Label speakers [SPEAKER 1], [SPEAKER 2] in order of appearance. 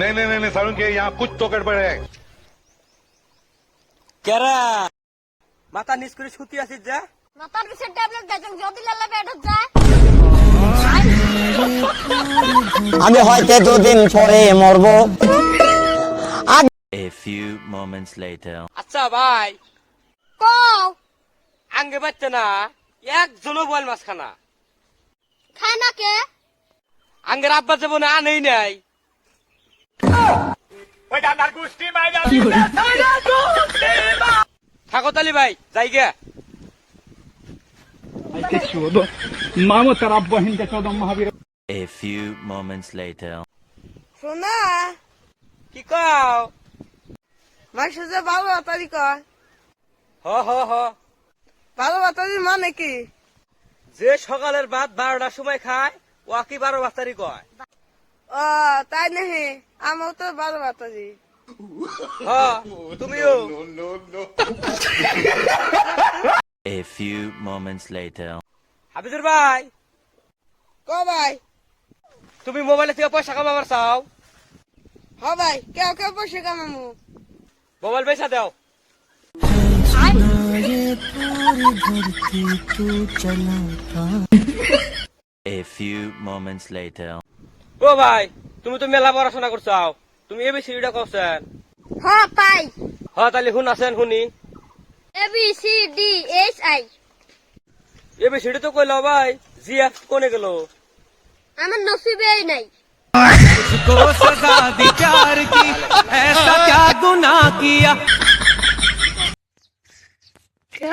[SPEAKER 1] नहीं नहीं नहीं नहीं सारुण के यहाँ कुछ तो गड़बड़ है।
[SPEAKER 2] কেরা মাথা নিচ করে শুতি আছিস যা
[SPEAKER 3] মাথার পিছে ট্যাবলেট দেন যদি লালা বেড যায়
[SPEAKER 4] আমি হয়তো দুদিন পরে মরবো।
[SPEAKER 5] A few moments later.
[SPEAKER 2] আচ্ছা ভাই
[SPEAKER 3] কও
[SPEAKER 2] আঙ্গে বাচ্চা না একজনও বল মাছ খানা
[SPEAKER 3] খায় না কে
[SPEAKER 2] আঙ্গের আব্বা যাবো না আনেই নাই থাকো তালি ভাই যাই গে
[SPEAKER 5] A few moments later.
[SPEAKER 6] শোনা
[SPEAKER 2] কি কও
[SPEAKER 6] মাসে যে ভালো বাতারি কয়
[SPEAKER 2] হ হ হ
[SPEAKER 6] ভালো বাতারি মানে কি
[SPEAKER 2] যে সকালের ভাত 12টার সময় খায় ও কি 12 বাস্তারি কয়
[SPEAKER 6] ও তাই নাহি আমার তো ভালো বাতারি
[SPEAKER 2] হ তুমিও
[SPEAKER 5] A few moments later.
[SPEAKER 2] Habijur ভাই
[SPEAKER 6] ক ভাই
[SPEAKER 2] তুমি মোবাইলে থেকে পয়সা কামাবার চাও
[SPEAKER 6] হ ভাই কেউ কেউ বসে কামামু
[SPEAKER 2] মোবাইল পয়সা দাও
[SPEAKER 5] A few moments later.
[SPEAKER 2] ও ভাই তুমি তো মেলা পড়াশোনা করছাও তুমি এবিসিডিটা করছেন
[SPEAKER 3] হ্যাঁ তাই
[SPEAKER 2] হ তাহলে শুন আছেন শুনি
[SPEAKER 3] A B C D H I
[SPEAKER 2] ABCD তো কইলো ভাই জিএফ কোনে গেল
[SPEAKER 3] আমার নসিবেই নাই
[SPEAKER 7] को सजा दी प्यार की ऐसा क्या गुनाह किया
[SPEAKER 6] কে